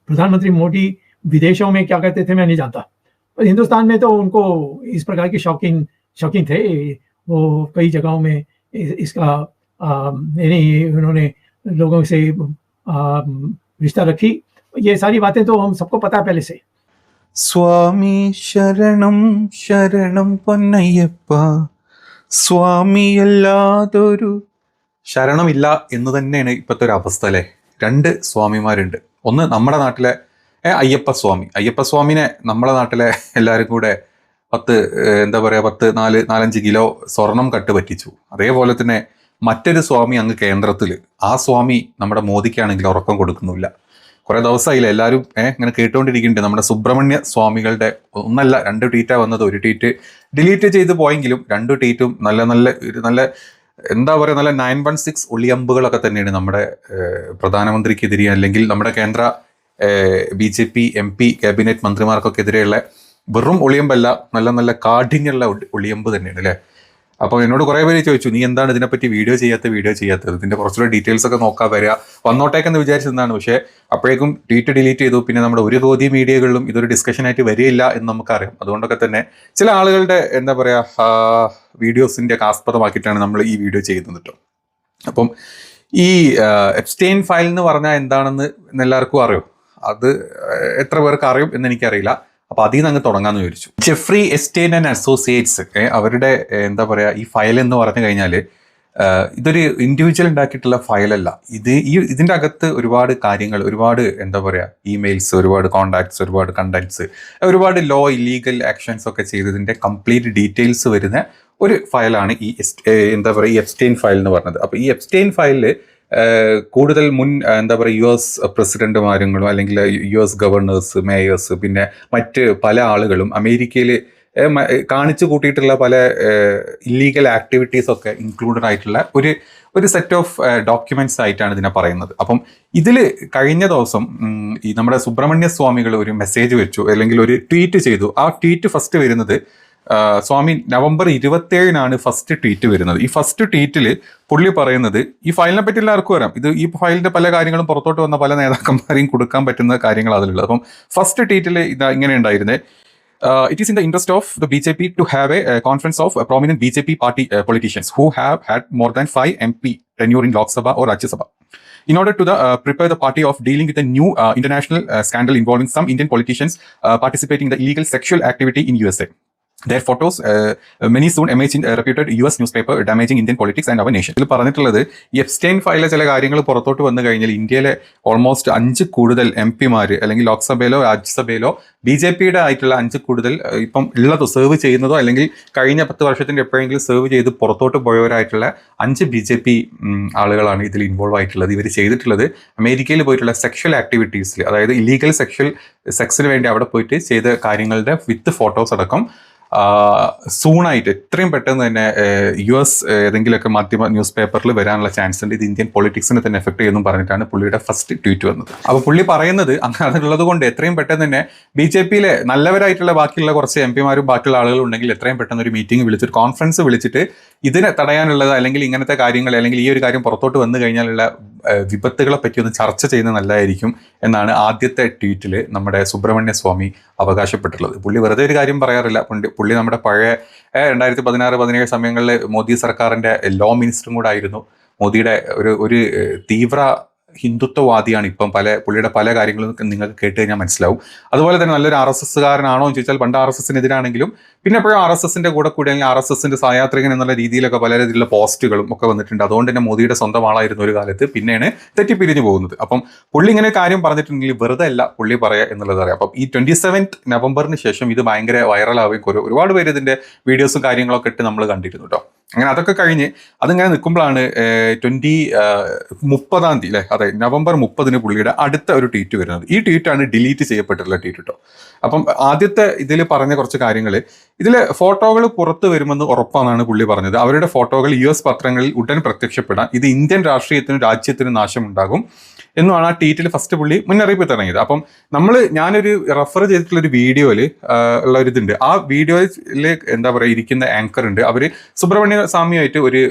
प्रधानमंत्री मोदी विदेशों में क्या करते थे मैं नहीं जानता, पर हिंदुस्तान में तो उनको इस प्रकार की शौकीन थे। वो कई जगहों में इसका उन्होंने लोगों से रिश्ता रखी। ये सारी बातें तो हम सबको पता है पहले से। സ്വാമി ശരണം ശരണം പൊന്നയ്യപ്പ, സ്വാമിയല്ലാതൊരു ശരണമില്ല എന്ന് തന്നെയാണ് ഇപ്പോഴത്തെ ഒരു അവസ്ഥ അല്ലേ. രണ്ട് സ്വാമിമാരുണ്ട്. ഒന്ന് നമ്മുടെ നാട്ടിലെ അയ്യപ്പ സ്വാമി. അയ്യപ്പ സ്വാമിനെ നമ്മുടെ നാട്ടിലെ എല്ലാവരും കൂടെ 4-5 കിലോ സ്വർണം കട്ടുപറ്റിച്ചു. അതേപോലെ തന്നെ മറ്റൊരു സ്വാമി അങ്ങ് കേന്ദ്രത്തിൽ, ആ സ്വാമി നമ്മുടെ മോദിക്കാണെങ്കിൽ ഉറക്കം കൊടുക്കുന്നില്ല. കുറെ ദിവസമായില്ല എല്ലാവരും ഇങ്ങനെ കേട്ടുകൊണ്ടിരിക്കുന്നുണ്ട്. നമ്മുടെ സുബ്രഹ്മണ്യ സ്വാമികളുടെ 1 അല്ല 2 ട്വീറ്റാണ് വന്നത്. ഒരു ട്വീറ്റ് ഡിലീറ്റ് ചെയ്ത് പോയെങ്കിലും 2 ട്വീറ്റും നല്ല എന്താ പറയുക, നല്ല 916 ഒളിയമ്പുകളൊക്കെ തന്നെയാണ് നമ്മുടെ പ്രധാനമന്ത്രിക്കെതിരെ അല്ലെങ്കിൽ നമ്മുടെ കേന്ദ്ര BJP MP ക്യാബിനറ്റ് മന്ത്രിമാർക്കൊക്കെ എതിരെയുള്ള വെറും ഒളിയമ്പല്ല, നല്ല കാഠിന്യമുള്ള ഒളിയമ്പ് തന്നെയാണ് അല്ലേ. അപ്പോൾ എന്നോട് കുറേ പേര് ചോദിച്ചു, നീ എന്താണ് ഇതിനെപ്പറ്റി വീഡിയോ ചെയ്യാത്തത്, ഇതിൻ്റെ കുറച്ചുകൂടെ ഡീറ്റെയിൽസ് ഒക്കെ നോക്കാൻ വന്നോട്ടേക്കെന്ന് വിചാരിച്ചതാണ്. പക്ഷേ അപ്പോഴേക്കും ട്വീറ്റ് ഡിലീറ്റ് ചെയ്തു. പിന്നെ നമ്മുടെ ഒരു കോതി മീഡിയകളിലും ഇതൊരു ഡിസ്കഷനായിട്ട് വരികയില്ല എന്ന് നമുക്കറിയാം. അതുകൊണ്ടൊക്കെ തന്നെ ചില ആളുകളുടെ എന്താ പറയുക വീഡിയോസിൻ്റെ ആസ്പദമാക്കിയിട്ടാണ് നമ്മൾ ഈ വീഡിയോ ചെയ്യുന്നത് കേട്ടോ. അപ്പം ഈ എപ്സ്റ്റെയിൻ ഫയൽ എന്ന് പറഞ്ഞാൽ എന്താണെന്ന് എല്ലാവർക്കും അറിയും. അത് എത്ര പേർക്ക് അറിയും എന്ന് എനിക്കറിയില്ല. അപ്പോൾ അതിൽ നിന്ന് അങ്ങ് തുടങ്ങാമെന്ന് വിചാരിച്ചു. ജെഫ്രി എസ്റ്റെയിൻ ആൻഡ് അസോസിയേറ്റ്സ് അവരുടെ എന്താ പറയുക ഈ ഫയൽ എന്ന് പറഞ്ഞു കഴിഞ്ഞാൽ ഇതൊരു ഇൻഡിവിജ്വൽ ഉണ്ടാക്കിയിട്ടുള്ള ഫയലല്ല. ഇതിൻ്റെ അകത്ത് ഒരുപാട് കാര്യങ്ങൾ, ഒരുപാട് എന്താ പറയുക ഇമെയിൽസ്, ഒരുപാട് കോണ്ടാക്ട്സ്, ഒരുപാട് കണ്ടന്റ്സ്, ഒരുപാട് ഇല്ലീഗൽ ആക്ഷൻസ് ഒക്കെ ചെയ്തതിൻ്റെ കംപ്ലീറ്റ് ഡീറ്റെയിൽസ് വരുന്ന ഒരു ഫയലാണ് ഈ എന്താ പറയുക ഈ എപ്സ്റ്റെയിൻ ഫയൽ എന്ന് പറഞ്ഞത്. അപ്പോൾ ഈ എപ്സ്റ്റെയിൻ ഫയലിൽ കൂടുതൽ മുൻ എന്താ പറയുക US പ്രസിഡന്റുമാരും അല്ലെങ്കിൽ US ഗവർണേഴ്സ്, മേയേഴ്സ്, പിന്നെ മറ്റ് പല ആളുകളും അമേരിക്കയിൽ കാണിച്ചു കൂട്ടിയിട്ടുള്ള പല ഇല്ലീഗൽ ആക്ടിവിറ്റീസ് ഒക്കെ ഇൻക്ലൂഡഡ് ആയിട്ടുള്ള ഒരു സെറ്റ് ഓഫ് ഡോക്യുമെന്റ്സ് ആയിട്ടാണ് ഇതിനെ പറയുന്നത്. അപ്പം ഇതിൽ കഴിഞ്ഞ ദിവസം ഈ നമ്മുടെ സുബ്രഹ്മണ്യ സ്വാമികൾ ഒരു മെസ്സേജ് വെച്ചു അല്ലെങ്കിൽ ഒരു ട്വീറ്റ് ചെയ്തു. ആ ട്വീറ്റ് ഫസ്റ്റ് വരുന്നത് സ്വാമി നവംബർ 27 ഫസ്റ്റ് ട്വീറ്റ് വരുന്നത്. ഈ ഫസ്റ്റ് ട്വീറ്റിൽ പുള്ളി പറയുന്നത്, ഈ ഫയലിനെ പറ്റി എല്ലാവർക്കും അറിയാം, ഈ ഫയലിന്റെ പല കാര്യങ്ങളും പുറത്തോട്ട് വന്ന പല നേതാക്കന്മാരെയും കൊടുക്കാൻ പറ്റുന്ന കാര്യങ്ങൾ അതിലുള്ളത്. അപ്പം ഫസ്റ്റ് ട്വീറ്റിൽ ഇങ്ങനെ ഉണ്ടായിരുന്നത്, it is in the interest of the BJP to have a conference of prominent BJP party politicians who have had more than 5 MP tenure in Lok Sabha or Rajya Sabha in order to prepare the party of dealing with a new international scandal involving some Indian politicians participating in the illegal sexual activity in USA. Their photos many soon emerged in a reputed US newspaper damaging Indian politics and our nation. ഇതിൽ പറഞ്ഞിട്ടുള്ളത് ഈ എപ്സ്റ്റെയിൻ ഫയലിലെ ചില കാര്യങ്ങൾ പുറത്തോട്ട് വന്നു കഴിഞ്ഞാൽ ഇന്ത്യയിലെ ഓൾമോസ്റ്റ് 5 കൂടുതൽ MP-മാർ അല്ലെങ്കിൽ ലോക്സഭയിലോ രാജ്യസഭയിലോ BJPയുടെ ആയിട്ടുള്ള 5 കൂടുതൽ ഇപ്പം ഉള്ളതോ സെർവ് ചെയ്യുന്നതോ അല്ലെങ്കിൽ കഴിഞ്ഞ 10 വർഷത്തിൻ്റെ എപ്പോഴെങ്കിലും സെർവ് ചെയ്ത് പുറത്തോട്ട് പോയവരായിട്ടുള്ള 5 BJP ആളുകളാണ് ഇതിൽ ഇൻവോൾവ് ആയിട്ടുള്ളത്. ഇവർ ചെയ്തിട്ടുള്ളത് അമേരിക്കയിൽ പോയിട്ടുള്ള സെക്ഷൽ ആക്ടിവിറ്റീസിൽ, അതായത് ഇല്ലീഗൽ സെക്സിന് വേണ്ടി അവിടെ പോയിട്ട് ചെയ്ത കാര്യങ്ങളുടെ വിത്ത് ഫോട്ടോസ് അടക്കം സൂണായിട്ട് എത്രയും പെട്ടെന്ന് തന്നെ US ഏതെങ്കിലുമൊക്കെ മാധ്യമ ന്യൂസ് പേപ്പറിൽ വരാനുള്ള ചാൻസ് ഉണ്ട്. ഇത് ഇന്ത്യൻ പൊളിറ്റിക്സിനെ തന്നെ എഫക്ട് ചെയ്യുന്നു പറഞ്ഞിട്ടാണ് പുള്ളിയുടെ ഫസ്റ്റ് ട്വീറ്റ് വന്നത്. അപ്പോൾ പുള്ളി പറയുന്നത് അങ്ങനെയുള്ളത് കൊണ്ട് എത്രയും പെട്ടെന്ന് തന്നെ BJPയിലെ നല്ലവരായിട്ടുള്ള ബാക്കിയുള്ള കുറച്ച് MP-മാരും ബാക്കിയുള്ള ആളുകളും ഉണ്ടെങ്കിൽ എത്രയും പെട്ടെന്ന് ഒരു മീറ്റിംഗ് വിളിച്ചിട്ട് കോൺഫറൻസ് വിളിച്ചിട്ട് ഇതിനെ തടയാനുള്ളത് അല്ലെങ്കിൽ ഇങ്ങനത്തെ കാര്യങ്ങൾ അല്ലെങ്കിൽ ഈ ഒരു കാര്യം പുറത്തോട്ട് വന്നു കഴിഞ്ഞാലുള്ള വിപത്തുകളെ പറ്റി ഒന്ന് ചർച്ച ചെയ്യുന്നത് നല്ലതായിരിക്കും എന്നാണ് ആദ്യത്തെ ട്വീറ്റിൽ നമ്മുടെ സുബ്രഹ്മണ്യ സ്വാമി അവകാശപ്പെട്ടിട്ടുള്ളത്. പുള്ളി വെറുതെ ഒരു കാര്യം പറയാറില്ല. പുള്ളി നമ്മുടെ പഴയ 2016-17 സമയങ്ങളിൽ മോദി സർക്കാരിൻ്റെ ലോ മിനിസ്റ്ററും കൂടെ ആയിരുന്നു. മോദിയുടെ ഒരു തീവ്ര ഹിന്ദുത്വവാദിയാണ് ഇപ്പം. പുള്ളിയുടെ പല കാര്യങ്ങളും നിങ്ങൾക്ക് കേട്ട് കഴിഞ്ഞാൽ മനസ്സിലാവും. അതുപോലെ തന്നെ നല്ലൊരു RSSകാരനാണോ എന്ന് ചോദിച്ചാൽ പണ്ട് RSSനെതിരാണെങ്കിലും പിന്നെ എപ്പോഴും RSSന്റെ കൂടെ അല്ലെങ്കിൽ RSSന്റെ സഹയാത്രികൻ എന്നുള്ള രീതിയിലൊക്കെ പല രീതിയിലുള്ള പോസ്റ്റുകളും ഒക്കെ വന്നിട്ടുണ്ട്. അതുകൊണ്ട് തന്നെ മോദിയുടെ സ്വന്തം ആളായിരുന്നു ഒരു കാലത്ത്, പിന്നെയാണ് തെറ്റിപ്പിരിഞ്ഞു പോകുന്നത്. അപ്പം പുള്ളി ഇങ്ങനെ കാര്യം പറഞ്ഞിട്ടുണ്ടെങ്കിൽ വെറുതെ അല്ല പുള്ളി പറയുക എന്നുള്ളത് അറിയാം. അപ്പം ഈ 27 നവംബറിന് ശേഷം ഇത് ഭയങ്കര വൈറലാവുകയും ഒരുപാട് പേര് ഇതിൻ്റെ വീഡിയോസും കാര്യങ്ങളൊക്കെ ഇട്ട് നമ്മൾ കണ്ടിരുന്നു കേട്ടോ. അങ്ങനെ അതൊക്കെ കഴിഞ്ഞ് അതിങ്ങനെ നിൽക്കുമ്പോഴാണ് 30 അല്ലേ, അതെ നവംബർ 30 പുള്ളിയുടെ അടുത്ത ഒരു ട്വീറ്റ് വരുന്നത്. ഈ ട്വീറ്റാണ് ഡിലീറ്റ് ചെയ്യപ്പെട്ടിട്ടുള്ള ട്വീറ്റ് കേട്ടോ. അപ്പം ആദ്യത്തെ ഇതിൽ പറഞ്ഞ കുറച്ച് കാര്യങ്ങൾ, ഇതിലെ ഫോട്ടോകൾ പുറത്തു വരുമെന്ന് ഉറപ്പാണെന്നാണ് പുള്ളി പറഞ്ഞത്. അവരുടെ ഫോട്ടോകൾ US പത്രങ്ങളിൽ ഉടൻ പ്രത്യക്ഷപ്പെടാൻ ഇത് ഇന്ത്യൻ രാഷ്ട്രീയത്തിനും രാജ്യത്തിനും നാശമുണ്ടാകും എന്നുമാണ് ആ ട്വീറ്റിൽ ഫസ്റ്റ് പുള്ളി മുന്നറിയിപ്പ് തുടങ്ങിയത്. അപ്പം ഞാനൊരു റെഫർ ചെയ്തിട്ടുള്ളൊരു വീഡിയോയിൽ ഉള്ള ഒരു ഇതുണ്ട്. ആ വീഡിയോയിൽ എന്താ പറയുക ഇരിക്കുന്ന ആങ്കർ ഉണ്ട്. അവർ സുബ്രഹ്മണ്യ സ്വാമിയായിട്ട് ഒരു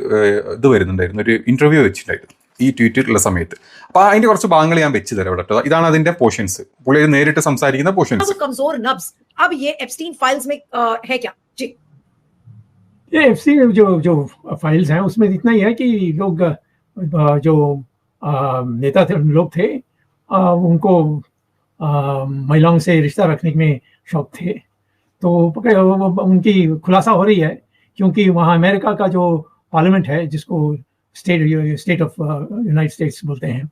ഇത് വരുന്നുണ്ടായിരുന്നു, ഒരു ഇൻ്റർവ്യൂ വെച്ചിട്ടുണ്ടായിരുന്നു. ഈ ട്വീറ്റിലുള്ള സമയത്ത്. അപ്പൊ അതിന്റെ കുറച്ച് ഭാഗങ്ങൾ ഞാൻ വെച്ച് തരാം ഇവിടെ കേട്ടോ. ഇതാണ് അതിന്റെ പോർഷൻസ്, പുള്ളി നേരിട്ട് സംസാരിക്കുന്ന പോർഷൻസ്. कमजोर नब्ज अब ये एप्स्टीन फाइल्स में है क्या जी? ये एफसी जो फाइल्स हैं उसमें इतना ही है कि लोग जो नेता थे लोग थे उनको महिलाओं से रिश्ता रखने में शौक थे, तो उनकी खुलासा हो रही है क्योंकि वहाँ अमेरिका का जो पार्लियामेंट है जिसको स्टेट ऑफ यूनाइटेड स्टेट्स बोलते हैं,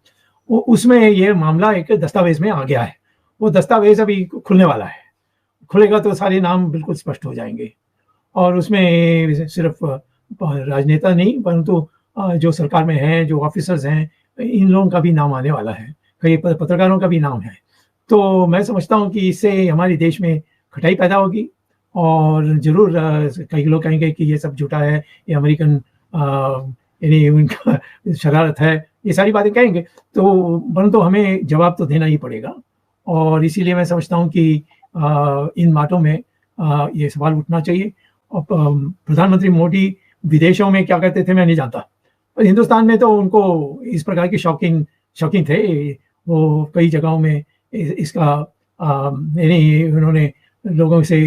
वो उसमें ये मामला एक दस्तावेज में आ गया है। वो दस्तावेज अभी खुलने वाला है, खुलेगा तो सारे नाम बिल्कुल स्पष्ट हो जाएंगे और उसमें सिर्फ राजनेता नहीं परंतु जो सरकार में हैं, जो ऑफिसर्स हैं, इन लोगों का भी नाम आने वाला है, कई पत्रकारों का भी नाम है। तो मैं समझता हूँ कि इससे हमारे देश में खटाई पैदा होगी और ज़रूर कई लोग कहेंगे कि ये सब झूठा है, ये अमेरिकन यानी उनका शरारत है, ये सारी बातें कहेंगे, तो परंतु हमें जवाब तो देना ही पड़ेगा। और इसीलिए मैं समझता हूँ कि इन बातों में ये सवाल उठना चाहिए। और प्रधानमंत्री मोदी विदेशों में क्या करते थे मैं नहीं जानता, पर हिंदुस्तान में तो उनको इस प्रकार की शौकीन थे, वो कई जगहों में इसका यानी उन्होंने लोगों से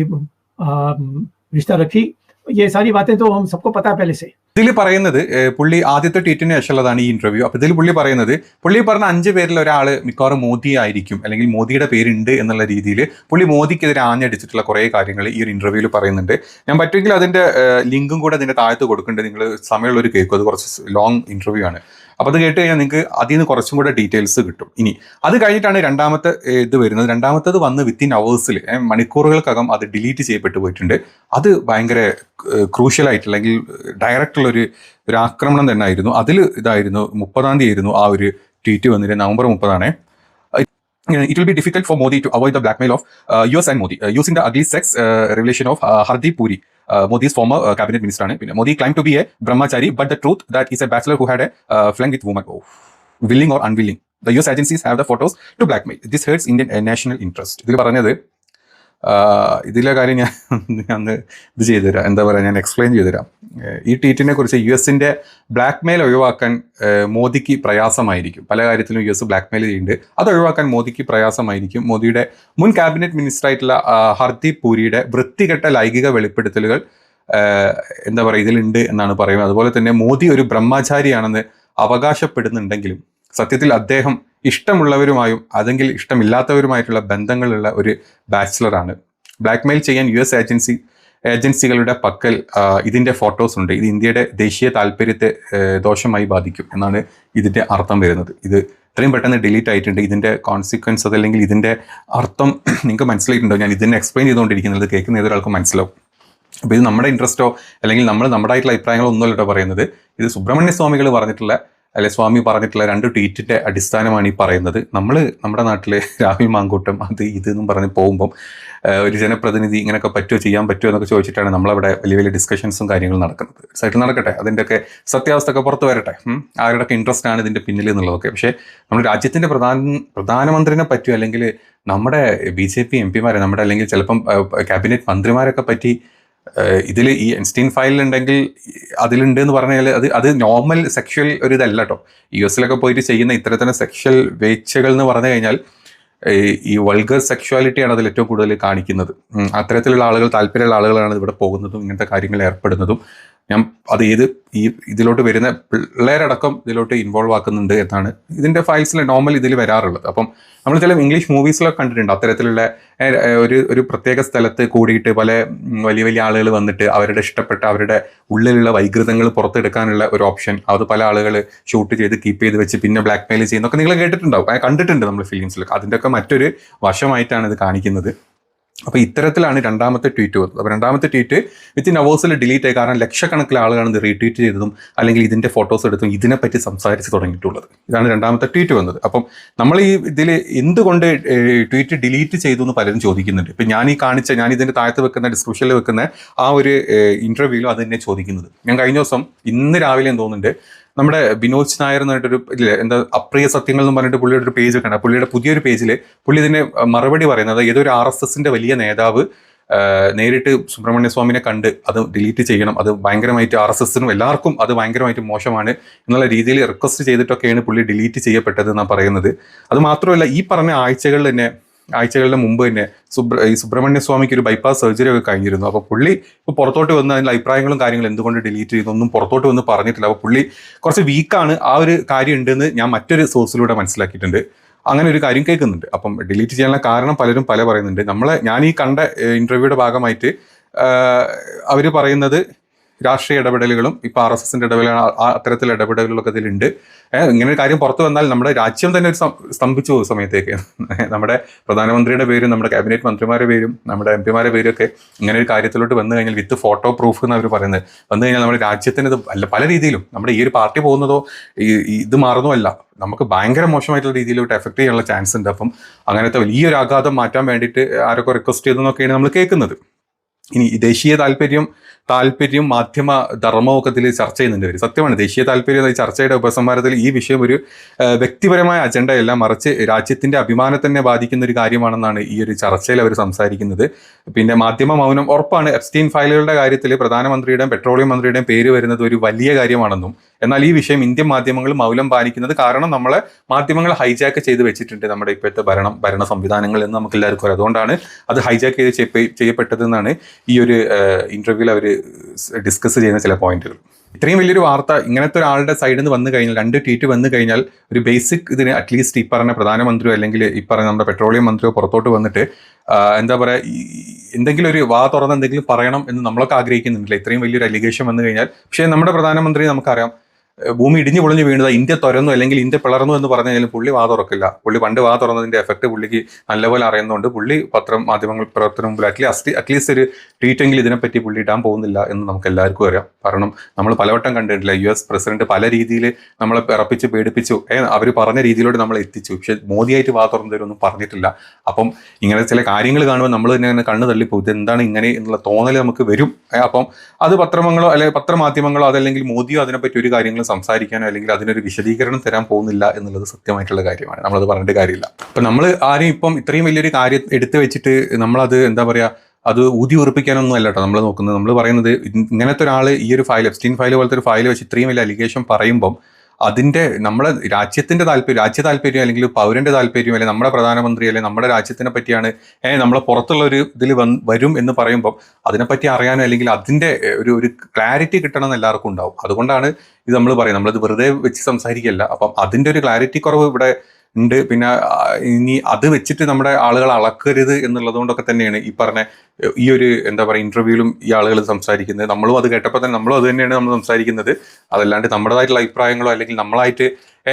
रिश्ता रखी, ये सारी बातें तो हम सबको पता है पहले से। ഇതിൽ പറയുന്നത് പുള്ളി ആദ്യത്തെ ട്വീറ്റിന് ശേഷമുള്ളതാണ് ഈ ഇന്റർവ്യൂ. അപ്പൊ ഇതിൽ പുള്ളി പറയുന്നത്, പുള്ളി പറഞ്ഞ 5 പേരിൽ ഒരാൾ മിക്കവാറും മോദി ആയിരിക്കും, അല്ലെങ്കിൽ മോദിയുടെ പേരുണ്ട് എന്നുള്ള രീതിയിൽ പുള്ളി മോദിക്കെതിരെ ആഞ്ഞടിച്ചിട്ടുള്ള കുറേ കാര്യങ്ങൾ ഈ ഒരു ഇന്റർവ്യൂവിൽ പറയുന്നുണ്ട്. ഞാൻ പറ്റുമെങ്കിൽ അതിന്റെ ലിങ്കും കൂടെ അതിന്റെ താഴത്ത് കൊടുക്കുന്നുണ്ട്, നിങ്ങൾ സമയമുള്ളൊരു കേൾക്കും, അത് കുറച്ച് ലോങ് ഇന്റർവ്യൂ ആണ്. അപ്പോൾ അത് കേട്ട് കഴിഞ്ഞാൽ നിങ്ങൾക്ക് അതിൽ നിന്ന് കുറച്ചും കൂടെ ഡീറ്റെയിൽസ് കിട്ടും. ഇനി അത് കഴിഞ്ഞിട്ടാണ് രണ്ടാമത്തെ ഇത് വരുന്നത്. രണ്ടാമത്തത് വന്ന് വിത്തിൻ അവേഴ്സിൽ, മണിക്കൂറുകൾക്കകം അത് ഡിലീറ്റ് ചെയ്യപ്പെട്ടു പോയിട്ടുണ്ട്. അത് ഭയങ്കര ക്രൂഷ്യലായിട്ട് അല്ലെങ്കിൽ ഡയറക്റ്റ് ഉള്ള ഒരു ആക്രമണം തന്നെ ആയിരുന്നു. അതിൽ ഇതായിരുന്നു 30-ാം തീയതി ആയിരുന്നു ആ ഒരു ട്വീറ്റ് വന്നിട്ട്, November 30 It will be difficult for Modi to avoid the blackmail of US and Modi using the ugly sex revelation of Hardeep Puri, Modi's former cabinet minister. Modi claimed to be a brahmachari, but the truth that he's a bachelor who had a fling with woman. Oh, willing or unwilling, the US agencies have the photos to blackmail. This hurts Indian national interest. ഇതിൽ പറഞ്ഞത്, ഇതിലെ കാര്യം ഞാൻ ഇത് ചെയ്തുതരാം, എന്താ പറയുക, ഞാൻ എക്സ്പ്ലെയിൻ ചെയ്തുതരാം. ഈ ട്വീറ്റിനെ കുറിച്ച് US-ന്റെ ബ്ലാക്ക്മെയിൽ ഒഴിവാക്കാൻ മോദിക്ക് പ്രയാസമായിരിക്കും. പല കാര്യത്തിലും US ബ്ലാക്ക്മെയിൽ ചെയ്യുന്നുണ്ട്, അത് ഒഴിവാക്കാൻ മോദിക്ക് പ്രയാസമായിരിക്കും. മോദിയുടെ മുൻ ക്യാബിനറ്റ് മിനിസ്റ്റർ ആയിട്ടുള്ള ഹർദീപ് പുരിയുടെ വൃത്തികെട്ട ലൈംഗിക വെളിപ്പെടുത്തലുകൾ എന്താ പറയുക ഇതിലുണ്ട് എന്നാണ് പറയുന്നത്. അതുപോലെ തന്നെ മോദി ഒരു ബ്രഹ്മചാരിയാണെന്ന് അവകാശപ്പെടുന്നുണ്ടെങ്കിലും സത്യത്തിൽ അദ്ദേഹം ഇഷ്ടമുള്ളവരുമായും അല്ലെങ്കിൽ ഇഷ്ടമില്ലാത്തവരുമായിട്ടുള്ള ബന്ധങ്ങളുള്ള ഒരു ബാച്ചിലറാണ്. ബ്ലാക്ക്മെയിൽ ചെയ്യാൻ US ഏജൻസികളുടെ പക്കൽ ഇതിൻ്റെ ഫോട്ടോസ് ഉണ്ട്. ഇത് ഇന്ത്യയുടെ ദേശീയ താല്പര്യത്തെ ദോഷമായി ബാധിക്കും എന്നാണ് ഇതിൻ്റെ അർത്ഥം വരുന്നത്. ഇത് ഇത്രയും പെട്ടെന്ന് ഡിലീറ്റ് ആയിട്ടുണ്ട്. ഇതിൻ്റെ കോൺസിക്വൻസ് അതല്ലെങ്കിൽ ഇതിൻ്റെ അർത്ഥം നിങ്ങൾക്ക് മനസ്സിലായിട്ടുണ്ടോ? ഞാൻ ഇതിനെ എക്സ്പ്ലെയിൻ ചെയ്തുകൊണ്ടിരിക്കുന്നത് കേൾക്കുന്ന ഏതൊരാൾക്കും മനസ്സിലാവും. അപ്പോൾ ഇത് നമ്മുടെ ഇൻട്രസ്റ്റോ അല്ലെങ്കിൽ നമ്മുടേതായിട്ടുള്ള അഭിപ്രായങ്ങളോ ഒന്നുമല്ലോ പറയുന്നത്. ഇത് സുബ്രഹ്മണ്യ സ്വാമികൾ പറഞ്ഞിട്ടുള്ള സ്വാമി പറഞ്ഞിട്ടുള്ള 2 ട്വീറ്റിൻ്റെ അടിസ്ഥാനമാണ് ഈ പറയുന്നത്. നമ്മൾ നമ്മുടെ നാട്ടിൽ രാഹുൽ മാങ്കൂട്ടം അത് ഇതെന്നും പറഞ്ഞ് പോകുമ്പം ഒരു ജനപ്രതിനിധി ഇങ്ങനെയൊക്കെ ചെയ്യാൻ പറ്റുമോ എന്നൊക്കെ ചോദിച്ചിട്ടാണ് നമ്മളവിടെ വലിയ വലിയ ഡിസ്കഷൻസും കാര്യങ്ങളും നടക്കുന്നത്. സൈറ്റിൽ നടക്കട്ടെ, അതിൻ്റെയൊക്കെ സത്യാവസ്ഥ ഒക്കെ പുറത്ത് വരട്ടെ, ആരുടെയൊക്കെ ഇൻട്രസ്റ്റ് ആണ് ഇതിൻ്റെ പിന്നിൽ എന്നുള്ളതൊക്കെ. പക്ഷേ നമ്മുടെ രാജ്യത്തിൻ്റെ പ്രധാനമന്ത്രിനെ പറ്റിയോ അല്ലെങ്കിൽ നമ്മുടെ BJP MP-മാരെ നമ്മുടെ അല്ലെങ്കിൽ ചിലപ്പം ക്യാബിനറ്റ് മന്ത്രിമാരൊക്കെ പറ്റി ഇതിൽ ഈ എൻസ്റ്റീൻ ഫയലിലുണ്ടെങ്കിൽ അതിലുണ്ട് എന്ന് പറഞ്ഞാൽ അത് നോർമൽ സെക്ഷൽ ഒരു ഇതല്ല കേട്ടോ. US-ലൊക്കെ പോയിട്ട് ചെയ്യുന്ന ഇത്തരത്തിലുള്ള സെക്ഷൽ വേഴ്ചകൾ എന്ന് പറഞ്ഞു കഴിഞ്ഞാൽ ഈ വൾഗർ സെക്ഷുവാലിറ്റിയാണ് അതിൽ ഏറ്റവും കൂടുതൽ കാണിക്കുന്നത്. അത്തരത്തിലുള്ള ആളുകൾ, താല്പര്യമുള്ള ആളുകളാണ് ഇവിടെ പോകുന്നതും ഇങ്ങനത്തെ കാര്യങ്ങളിൽ ഏർപ്പെടുന്നതും. അത് ഇതിലോട്ട് വരുന്ന പിള്ളേരടക്കം ഇതിലോട്ട് ഇൻവോൾവ് ആക്കുന്നുണ്ട് എന്നാണ് ഇതിൻ്റെ ഫയൽസിൽ നോർമൽ ഇതിൽ വരാറുള്ളത്. അപ്പം നമ്മൾ ചില ഇംഗ്ലീഷ് മൂവീസിലൊക്കെ കണ്ടിട്ടുണ്ട് അത്തരത്തിലുള്ള ഒരു പ്രത്യേക സ്ഥലത്ത് കൂടിയിട്ട് വലിയ വലിയ ആളുകൾ വന്നിട്ട് അവരുടെ ഇഷ്ടപ്പെട്ട അവരുടെ ഉള്ളിലുള്ള വൈകൃതങ്ങൾ പുറത്തെടുക്കാനുള്ള ഒരു ഓപ്ഷൻ, അത് പല ആളുകൾ ഷൂട്ട് ചെയ്ത് കീപ്പ് ചെയ്ത് വെച്ച് പിന്നെ ബ്ലാക്ക് മെയിൽ ചെയ്യുന്നതൊക്കെ നിങ്ങൾ കേട്ടിട്ടുണ്ടാവും, കണ്ടിട്ടുണ്ട് നമ്മൾ ഫിലിംസിലൊക്കെ. അതിൻ്റെയൊക്കെ മറ്റൊരു വശമായിട്ടാണ് ഇത് കാണിക്കുന്നത്. അപ്പോൾ ഇത്തരത്തിലാണ് രണ്ടാമത്തെ ട്വീറ്റ് വന്നത്. അപ്പോൾ രണ്ടാമത്തെ ട്വീറ്റ് വിത്തിൻ അവേഴ്സിൽ ഡിലീറ്റ് ആയി. കാരണം ലക്ഷക്കണക്കിന് ആളുകളാണ് ഇത് റീട്വീറ്റ് ചെയ്തതും അല്ലെങ്കിൽ ഇതിൻ്റെ ഫോട്ടോസ് എടുത്തും ഇതിനെപ്പറ്റി സംസാരിച്ച് തുടങ്ങിയിട്ടുള്ളത്. ഇതാണ് രണ്ടാമത്തെ ട്വീറ്റ് വന്നത്. അപ്പം നമ്മൾ ഇതിൽ എന്തുകൊണ്ട് ട്വീറ്റ് ഡിലീറ്റ് ചെയ്തു എന്ന് പലരും ചോദിക്കുന്നുണ്ട്. ഇപ്പം ഞാൻ ഇതിൻ്റെ താഴത്ത് വെക്കുന്ന ഡിസ്ക്രിപ്ഷനിൽ വെക്കുന്ന ആ ഒരു ഇൻ്റർവ്യൂവിലും അത് തന്നെ ചോദിക്കുന്നത്. ഞാൻ കഴിഞ്ഞ ദിവസം ഇന്ന് രാവിലെ തോന്നുന്നുണ്ട് നമ്മുടെ ബിനോജ് നായർ എന്നിട്ടൊരു എന്താ അപ്രിയ സത്യങ്ങൾ എന്ന് പറഞ്ഞിട്ട് പുള്ളിയുടെ ഒരു പേജ് ഒക്കെ ഉണ്ട്. പുള്ളിയുടെ പുതിയൊരു പേജിൽ പുള്ളി ഇതിനെ മറുപടി പറയുന്നത് ഏതൊരു RSSന്റെ വലിയ നേതാവ് നേരിട്ട് സുബ്രഹ്മണ്യ സ്വാമിനെ കണ്ട് അത് ഡിലീറ്റ് ചെയ്യണം, അത് ഭയങ്കരമായിട്ട് RSSനും എല്ലാവർക്കും അത് ഭയങ്കരമായിട്ട് മോശമാണ് എന്നുള്ള രീതിയിൽ റിക്വസ്റ്റ് ചെയ്തിട്ടൊക്കെയാണ് പുള്ളി ഡിലീറ്റ് ചെയ്യപ്പെട്ടത് എന്നാണ് പറയുന്നത്. അത് മാത്രമല്ല ഈ പറഞ്ഞ ആഴ്ചകളുടെ മുമ്പ് തന്നെ ഈ സുബ്രഹ്മണ്യ സ്വാമിക്ക് ഒരു ബൈപ്പാസ് സർജറി ഒക്കെ കഴിഞ്ഞിരുന്നു. അപ്പോൾ പുള്ളി ഇപ്പോൾ പുറത്തോട്ട് വന്ന് അതിൻ്റെ അഭിപ്രായങ്ങളും കാര്യങ്ങളും എന്തുകൊണ്ട് ഡിലീറ്റ് ചെയ്തൊന്നും പുറത്തോട്ട് വന്ന് പറഞ്ഞിട്ടില്ല. അപ്പോൾ പുള്ളി കുറച്ച് വീക്കാണ്, ആ ഒരു കാര്യം ഉണ്ടെന്ന് ഞാൻ മറ്റൊരു സോഴ്സിലൂടെ മനസ്സിലാക്കിയിട്ടുണ്ട്. അങ്ങനെ ഒരു കാര്യം കേൾക്കുന്നുണ്ട്. അപ്പം ഡിലീറ്റ് ചെയ്യാനുള്ള കാരണം പലരും പറയുന്നുണ്ട്. ഞാൻ ഈ കണ്ട ഇന്റർവ്യൂയുടെ ഭാഗമായിട്ട് അവർ പറയുന്നത് രാഷ്ട്രീയ ഇടപെടലുകളും ഇപ്പൊ RSSന്റെ അത്തരത്തിലുള്ള ഇടപെടലുകളൊക്കെ ഇതിലുണ്ട്. ഇങ്ങനെ ഒരു കാര്യം പുറത്തു വന്നാൽ നമ്മുടെ രാജ്യം തന്നെ ഒരു സ്തംഭിച്ചു പോകുന്ന സമയത്തേക്ക് നമ്മുടെ പ്രധാനമന്ത്രിയുടെ പേരും നമ്മുടെ ക്യാബിനറ്റ് മന്ത്രിമാരുടെ പേരും നമ്മുടെ MP-മാരുടെ പേരും ഒക്കെ ഇങ്ങനെ ഒരു കാര്യത്തിലോട്ട് വന്നു കഴിഞ്ഞാൽ വിത്ത് ഫോട്ടോ പ്രൂഫ് എന്ന് അവർ പറയുന്നത് വന്നു കഴിഞ്ഞാൽ നമ്മുടെ രാജ്യത്തിന് ഇത് അല്ല പല രീതിയിലും നമ്മുടെ ഈ ഒരു പാർട്ടി പോകുന്നതോ ഇത് മാറുന്നോ അല്ല, നമുക്ക് ഭയങ്കര മോശമായിട്ടുള്ള രീതിയിലോട്ട് എഫക്ട് ചെയ്യാനുള്ള ചാൻസ് ഉണ്ട്. അപ്പം അങ്ങനത്തെ വലിയൊരു ആഘാതം മാറ്റാൻ വേണ്ടിയിട്ട് ആരൊക്കെ റിക്വസ്റ്റ് ചെയ്തെന്നൊക്കെയാണ് നമ്മൾ കേൾക്കുന്നത്. ഇനി ദേശീയ താല്പര്യം മാധ്യമ ധർമ്മവും ഒക്കെ ഇതിൽ ചർച്ച ചെയ്യുന്നുണ്ട് അവർ. സത്യമാണ്, ദേശീയ താല്പര്യം ചർച്ചയുടെ ഉപസംഹാരത്തിൽ ഈ വിഷയം ഒരു വ്യക്തിപരമായ അജണ്ടയല്ല, മറിച്ച് രാജ്യത്തിന്റെ അഭിമാനത്തെ തന്നെ ബാധിക്കുന്ന ഒരു കാര്യമാണെന്നാണ് ഈ ഒരു ചർച്ചയിൽ അവർ സംസാരിക്കുന്നത്. പിന്നെ മാധ്യമ മൗനം ഉറപ്പാണ്. എപ്സ്റ്റീൻ ഫയലുകളുടെ കാര്യത്തിൽ പ്രധാനമന്ത്രിയുടെയും പെട്രോളിയം മന്ത്രിയുടെയും പേര് വരുന്നത് ഒരു വലിയ കാര്യമാണെന്നും, എന്നാൽ ഈ വിഷയം ഇന്ത്യൻ മാധ്യമങ്ങൾ മൗനം പാലിക്കുന്നത് കാരണം നമ്മളെ മാധ്യമങ്ങൾ ഹൈജാക്ക് ചെയ്ത് വെച്ചിട്ടുണ്ട് നമ്മുടെ ഇപ്പോഴത്തെ ഭരണ സംവിധാനങ്ങൾ എന്ന് നമുക്ക് എല്ലാവർക്കും അറിയാം. അതുകൊണ്ടാണ് അത് ഹൈജാക്ക് ചെയ്യപ്പെട്ടതെന്നാണ് ഈ ഒരു ഇന്റർവ്യൂവിൽ അവർ ഡിസ്കസ് ചെയ്യുന്ന ചില പോയിന്റുകൾ. ഇത്രയും വലിയൊരു വാർത്ത ഇങ്ങനത്തെ ഒരാളുടെ സൈഡിൽ നിന്ന് വന്നു കഴിഞ്ഞാൽ, 2 ട്വീറ്റ് വന്നു കഴിഞ്ഞാൽ ഒരു ബേസിക് ഇതിന് അറ്റ്ലീസ്റ്റ് ഈ പറഞ്ഞ പ്രധാനമന്ത്രിയോ അല്ലെങ്കിൽ ഈ പറഞ്ഞ നമ്മുടെ പെട്രോളിയം മന്ത്രിയോ പുറത്തോട്ട് വന്നിട്ട് എന്താ പറയുക, എന്തെങ്കിലും ഒരു തുറന്ന് എന്തെങ്കിലും പറയണം എന്ന് നമ്മളൊക്കെ ആഗ്രഹിക്കുന്നുണ്ടല്ലോ. ഇത്രയും വലിയൊരു അലിഗേഷൻ വന്നു കഴിഞ്ഞാൽ. പക്ഷേ നമ്മുടെ പ്രധാനമന്ത്രി നമുക്കറിയാം, ഭൂമി ഇടിഞ്ഞു പൊളിഞ്ഞു വീണത് ഇന്ത്യ തുറന്നു അല്ലെങ്കിൽ ഇന്ത്യ പിളർന്നു എന്ന് പറഞ്ഞു കഴിഞ്ഞാൽ പുള്ളി തുറക്കില്ല. പുള്ളി പണ്ട് തുറന്നതിന്റെ എഫക്ട് പുള്ളിക്ക് നല്ലപോലെ അറിയുന്നതുകൊണ്ട് പുള്ളി മാധ്യമങ്ങൾ പ്രവർത്തനം മുമ്പിൽ അറ്റ്ലീസ്റ്റ് ഒരു ട്വീറ്റെങ്കിലും ഇതിനെപ്പറ്റി പുള്ളി ഇടാൻ പോകുന്നില്ല എന്ന് നമുക്ക് എല്ലാവർക്കും അറിയാം. കാരണം നമ്മൾ പലവട്ടം കണ്ടിട്ടില്ല, US പ്രസിഡന്റ് പല രീതിയിൽ നമ്മളെ പിറപ്പിച്ച് പേടിപ്പിച്ചു, അവർ പറഞ്ഞ രീതിയിലോട്ട് നമ്മളെ എത്തിച്ചു. പക്ഷെ മോദിയായിട്ട് തുറന്നവരൊന്നും പറഞ്ഞിട്ടില്ല. അപ്പം ഇങ്ങനെ ചില കാര്യങ്ങൾ കാണുമ്പോൾ നമ്മൾ തന്നെ കണ്ണ് തള്ളിപ്പോ ഇതെന്താണ് ഇങ്ങനെ എന്നുള്ള തോന്നൽ നമുക്ക് വരും. അപ്പം അത് പത്രമാധ്യമങ്ങളോ അതല്ലെങ്കിൽ മോദിയോ അതിനെപ്പറ്റി ഒരു കാര്യങ്ങളും സംസാരിക്കാനോ അല്ലെങ്കിൽ അതിനൊരു വിശദീകരണം തരാൻ പോകുന്നില്ല എന്നുള്ളത് സത്യമായിട്ടുള്ള കാര്യമാണ്. നമ്മളത് പറഞ്ഞിട്ട് കാര്യമില്ല. അപ്പൊ നമ്മൾ ആരും ഇപ്പം ഇത്രയും വലിയൊരു കാര്യം എടുത്തു വെച്ചിട്ട് നമ്മളത് എന്താ പറയാ, അത് ഊതി ഉറപ്പിക്കാനൊന്നും അല്ല കേട്ടോ നമ്മൾ നോക്കുന്നത്. നമ്മൾ പറയുന്നത് ഇങ്ങനത്തെ ഒരാൾ ഈ ഒരു ഫയൽ, എപ്സ്റ്റീൻ ഫയൽ പോലത്തെ ഒരു ഫയൽ വെച്ച് ഇത്രയും വലിയ അലിഗേഷൻ പറയുമ്പം അതിന്റെ നമ്മുടെ രാജ്യ താല്പര്യം അല്ലെങ്കിൽ പൗരന്റെ താല്പര്യം അല്ലെങ്കിൽ നമ്മുടെ പ്രധാനമന്ത്രി അല്ലെങ്കിൽ നമ്മുടെ രാജ്യത്തിനെ പറ്റിയാണ് നമ്മളെ പുറത്തുള്ള ഒരു ഇതിൽ വരും എന്ന് പറയുമ്പോൾ അതിനെപ്പറ്റി അറിയാനോ അല്ലെങ്കിൽ അതിന്റെ ഒരു ക്ലാരിറ്റി കിട്ടണം എന്ന് എല്ലാവർക്കും ഉണ്ടാവും. അതുകൊണ്ടാണ് ഇത് നമ്മൾ പറയും, നമ്മളിത് വെറുതെ വെച്ച് സംസാരിക്കില്ല. അപ്പം അതിന്റെ ഒരു ക്ലാരിറ്റി കുറവ് ഇവിടെ ഉണ്ട്. പിന്നെ ഇനി അത് വെച്ചിട്ട് നമ്മുടെ ആളുകൾ അളക്കരുത് എന്നുള്ളത് കൊണ്ടൊക്കെ തന്നെയാണ് ഈ പറഞ്ഞ ഈ ഒരു എന്താ പറയുക ഇന്റർവ്യൂവിലും ഈ ആളുകൾ സംസാരിക്കുന്നത്. നമ്മളും അത് കേട്ടപ്പോൾ തന്നെ നമ്മളും അത് തന്നെയാണ് നമ്മൾ സംസാരിക്കുന്നത്. അതല്ലാണ്ട് നമ്മുടേതായിട്ടുള്ള അഭിപ്രായങ്ങളോ അല്ലെങ്കിൽ നമ്മളായിട്ട്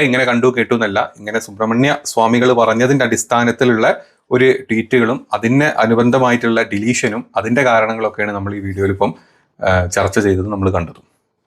ഇങ്ങനെ കണ്ടു കേട്ടു എന്നല്ല. ഇങ്ങനെ സുബ്രഹ്മണ്യ സ്വാമികൾ പറഞ്ഞതിന്റെ അടിസ്ഥാനത്തിലുള്ള ഒരു ട്വീറ്റുകളും അതിന് അനുബന്ധമായിട്ടുള്ള ഡിലീഷനും അതിന്റെ കാരണങ്ങളൊക്കെയാണ് നമ്മൾ ഈ വീഡിയോയിൽ ഇപ്പം ചർച്ച ചെയ്തത് നമ്മൾ കണ്ടത്.